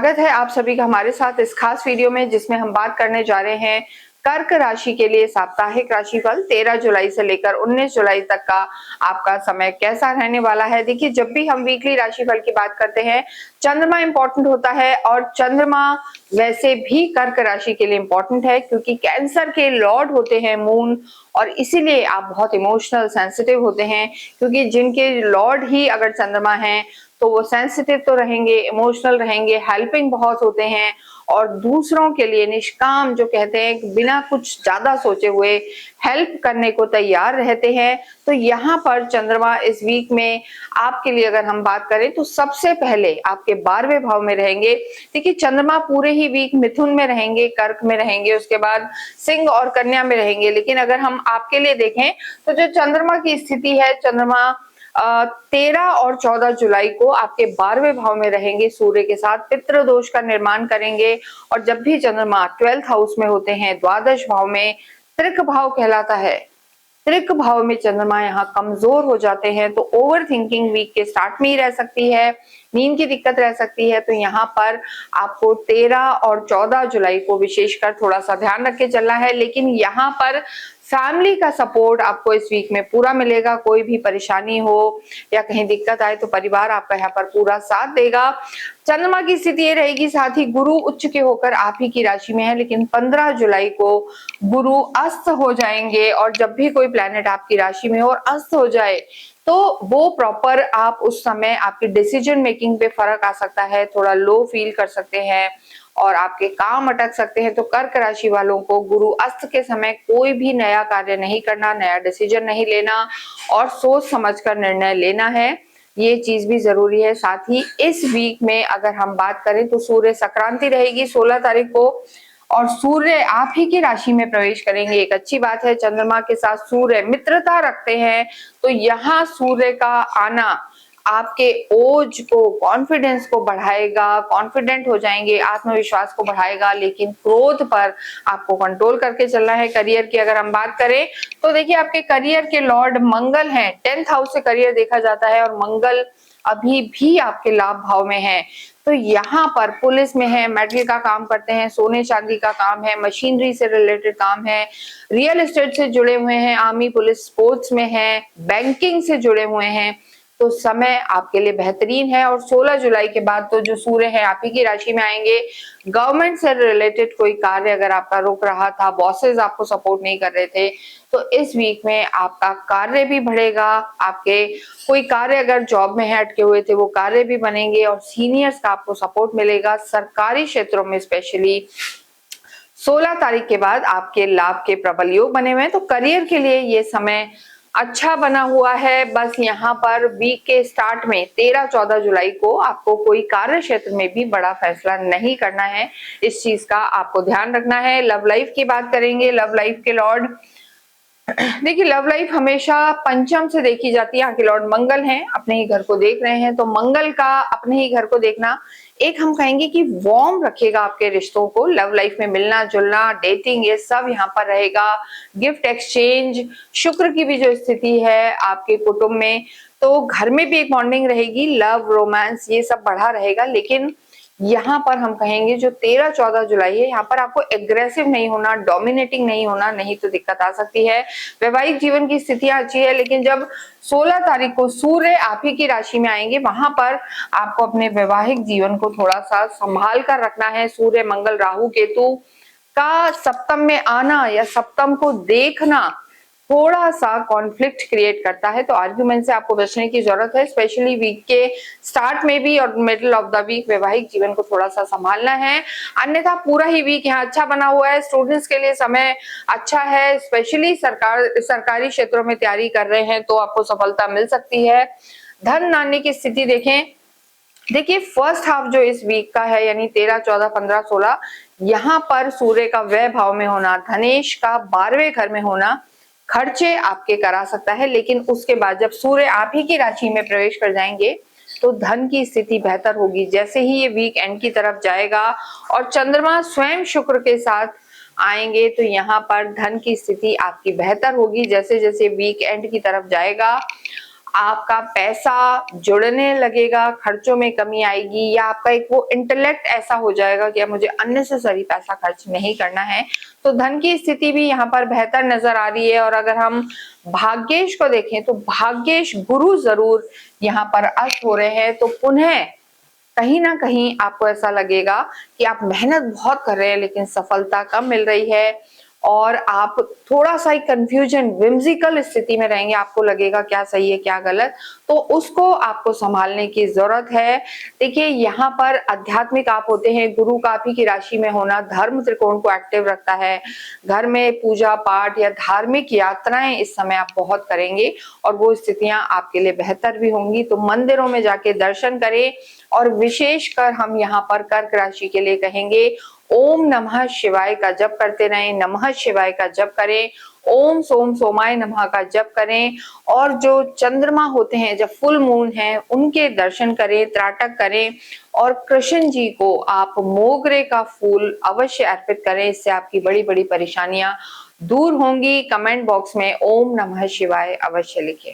स्वागत है आप सभी का हमारे साथ इस खास वीडियो में, जिसमें हम बात करने जा रहे हैं कर्क राशि के लिए साप्ताहिक राशिफल 13 जुलाई से लेकर 19 जुलाई तक का आपका समय कैसा रहने वाला है। देखिए, जब भी हम वीकली राशिफल की बात करते हैं, चंद्रमा इंपॉर्टेंट होता है और चंद्रमा वैसे भी कर्क राशि के लिए इंपॉर्टेंट है, क्योंकि कैंसर के लॉर्ड होते हैं मून, और इसीलिए आप बहुत इमोशनल सेंसिटिव होते हैं, क्योंकि जिनके लॉर्ड ही अगर चंद्रमा है तो वो सेंसिटिव तो रहेंगे, इमोशनल रहेंगे, हेल्पिंग बहुत होते हैं और दूसरों के लिए निष्काम, जो कहते हैं बिना कुछ ज्यादा सोचे हुए हेल्प करने को तैयार रहते हैं। तो यहाँ पर चंद्रमा इस वीक में आपके लिए अगर हम बात करें तो सबसे पहले आपके 12वें भाव में रहेंगे। देखिए, चंद्रमा पूरे ही वीक मिथुन में रहेंगे, कर्क में रहेंगे, उसके बाद सिंह और कन्या में रहेंगे। लेकिन अगर हम आपके लिए देखें तो जो चंद्रमा की स्थिति है, चंद्रमा 13 और 14 जुलाई को आपके 12वें भाव में रहेंगे, सूर्य के साथ पितृ दोष का निर्माण करेंगे। और जब भी चंद्रमा 12th हाउस में होते हैं, द्वादश भाव में, त्रिक भाव कहलाता है, त्रिक भाव में चंद्रमा यहाँ कमजोर हो जाते हैं, तो ओवर थिंकिंग वीक के स्टार्ट में ही रह सकती है, नींद की दिक्कत रह सकती है। तो यहाँ पर आपको 13 और 14 जुलाई को विशेषकर थोड़ा सा ध्यान रख के चलना है। लेकिन यहाँ पर फैमिली का सपोर्ट आपको इस वीक में पूरा मिलेगा। कोई भी परेशानी हो या कहीं दिक्कत आए तो परिवार आपका यहाँ पर पूरा साथ देगा। चंद्रमा की स्थिति ये रहेगी, साथ ही गुरु उच्च के होकर आप ही की राशि में है, लेकिन 15 जुलाई को गुरु अस्त हो जाएंगे। और जब भी कोई प्लैनेट आपकी राशि में हो और अस्त हो जाए तो वो प्रॉपर आप उस समय आपकी डिसीजन मेकिंग पे फर्क आ सकता है, थोड़ा लो फील कर सकते हैं और आपके काम अटक सकते हैं। तो कर्क राशि वालों को गुरु अस्त के समय कोई भी नया कार्य नहीं करना, नया डिसीजन नहीं लेना और सोच समझकर निर्णय लेना है, ये चीज भी जरूरी है। साथ ही इस वीक में अगर हम बात करें तो सूर्य संक्रांति रहेगी 16 तारीख को और सूर्य आप ही की राशि में प्रवेश करेंगे। एक अच्छी बात है, चंद्रमा के साथ सूर्य मित्रता रखते हैं, तो यहाँ सूर्य का आना आपके ओज को, कॉन्फिडेंस को बढ़ाएगा, कॉन्फिडेंट हो जाएंगे, आत्मविश्वास को बढ़ाएगा। लेकिन क्रोध पर आपको कंट्रोल करके चलना है। करियर की अगर हम बात करें तो देखिए, आपके करियर के लॉर्ड मंगल हैं, 10th हाउस से करियर देखा जाता है और मंगल अभी भी आपके लाभ भाव में है। तो यहाँ पर पुलिस में है, मेटल का काम करते हैं, सोने चांदी का काम है, मशीनरी से रिलेटेड काम है, रियल एस्टेट से जुड़े हुए हैं, आर्मी पुलिस स्पोर्ट्स में है, बैंकिंग से जुड़े हुए हैं, तो समय आपके लिए बेहतरीन है। और 16 जुलाई के बाद तो जो सूर्य है आप ही की राशि में आएंगे। गवर्नमेंट से रिलेटेड कोई कार्य अगर आपका रुक रहा था, बॉसेस आपको सपोर्ट नहीं कर रहे थे, तो इस वीक में आपका कार्य भी बढ़ेगा। आपके कोई कार्य अगर जॉब में है अटके हुए थे, वो कार्य भी बनेंगे और सीनियर्स का आपको सपोर्ट मिलेगा। सरकारी क्षेत्रों में स्पेशली 16 तारीख के बाद आपके लाभ के प्रबल योग बने हुए हैं, तो करियर के लिए ये समय अच्छा बना हुआ है। बस यहाँ पर वीक के स्टार्ट में 13-14 जुलाई को आपको कोई कार्य क्षेत्र में भी बड़ा फैसला नहीं करना है, इस चीज का आपको ध्यान रखना है। लव लाइफ की बात करेंगे, लव लाइफ के लॉर्ड, देखिए लव लाइफ हमेशा पंचम से देखी जाती है, यहाँ के लॉर्ड मंगल हैं, अपने ही घर को देख रहे हैं, तो मंगल का अपने ही घर को देखना एक हम कहेंगे कि वार्म रखेगा आपके रिश्तों को। लव लाइफ में मिलना जुलना, डेटिंग, ये सब यहाँ पर रहेगा। गिफ्ट एक्सचेंज, शुक्र की भी जो स्थिति है आपके कुटुंब में, तो घर में भी एक बॉन्डिंग रहेगी, लव रोमांस ये सब बढ़ा रहेगा। लेकिन यहाँ पर हम कहेंगे जो 13-14 जुलाई है, यहाँ पर आपको एग्रेसिव नहीं होना, डोमिनेटिंग नहीं होना, नहीं तो दिक्कत आ सकती है। वैवाहिक जीवन की स्थितियां अच्छी है, लेकिन जब 16 तारीख को सूर्य आप ही की राशि में आएंगे, वहां पर आपको अपने वैवाहिक जीवन को थोड़ा सा संभाल कर रखना है। सूर्य मंगल राहु केतु का सप्तम में आना या सप्तम को देखना थोड़ा सा कॉन्फ्लिक्ट क्रिएट करता है, तो आर्ग्यूमेंट से आपको बचने की जरूरत है, स्पेशली वीक के स्टार्ट में भी और मिडिल ऑफ द वीक वैवाहिक जीवन को थोड़ा सा संभालना है। अन्यथा पूरा ही वीक यहाँ अच्छा बना हुआ है, स्टूडेंट्स के लिए समय अच्छा है, स्पेशली सरकारी क्षेत्रों में तैयारी कर रहे हैं तो आपको सफलता मिल सकती है। धन नान्य की स्थिति देखें, देखिए फर्स्ट हाफ जो इस वीक का है, यानी 13, 14, 15, 16, यहाँ पर सूर्य का व्यय भाव में होना, धनेश का 12वें घर में होना खर्चे आपके करा सकता है। लेकिन उसके बाद जब सूर्य आप ही की राशि में प्रवेश कर जाएंगे तो धन की स्थिति बेहतर होगी। जैसे ही ये वीक एंड की तरफ जाएगा और चंद्रमा स्वयं शुक्र के साथ आएंगे तो यहाँ पर धन की स्थिति आपकी बेहतर होगी जैसे जैसे वीक एंड की तरफ जाएगा। आपका पैसा जुड़ने लगेगा, खर्चों में कमी आएगी, या आपका एक वो इंटेलेक्ट ऐसा हो जाएगा कि अब मुझे अननेसेसरी पैसा खर्च नहीं करना है। तो धन की स्थिति भी यहाँ पर बेहतर नजर आ रही है। और अगर हम भाग्येश को देखें तो भाग्येश गुरु जरूर यहाँ पर अस्त हो रहे हैं, तो पुनः कहीं ना कहीं आपको ऐसा लगेगा कि आप मेहनत बहुत कर रहे हैं लेकिन सफलता कम मिल रही है, और आप थोड़ा सा एक कंफ्यूजन विम्सिकल स्थिति में रहेंगे, आपको लगेगा क्या सही है क्या गलत, तो उसको आपको संभालने की जरूरत है। देखिए यहाँ पर आध्यात्मिक आप होते हैं, गुरु का आप ही की राशि में होना धर्म त्रिकोण को एक्टिव रखता है। घर में पूजा पाठ या धार्मिक यात्राएं इस समय आप बहुत करेंगे और वो स्थितियां आपके लिए बेहतर भी होंगी। तो मंदिरों में जाके दर्शन करें, और विशेषकर हम यहाँ पर कर्क राशि के लिए कहेंगे ओम नमः शिवाय का जप करते रहें, नमः शिवाय का जप करें, ओम सोम सोमाय नमः का जप करें, और जो चंद्रमा होते हैं जब फुल मून है उनके दर्शन करें, त्राटक करें, और कृष्ण जी को आप मोगरे का फूल अवश्य अर्पित करें। इससे आपकी बड़ी बड़ी परेशानियां दूर होंगी। कमेंट बॉक्स में ओम नमः शिवाय अवश्य लिखें।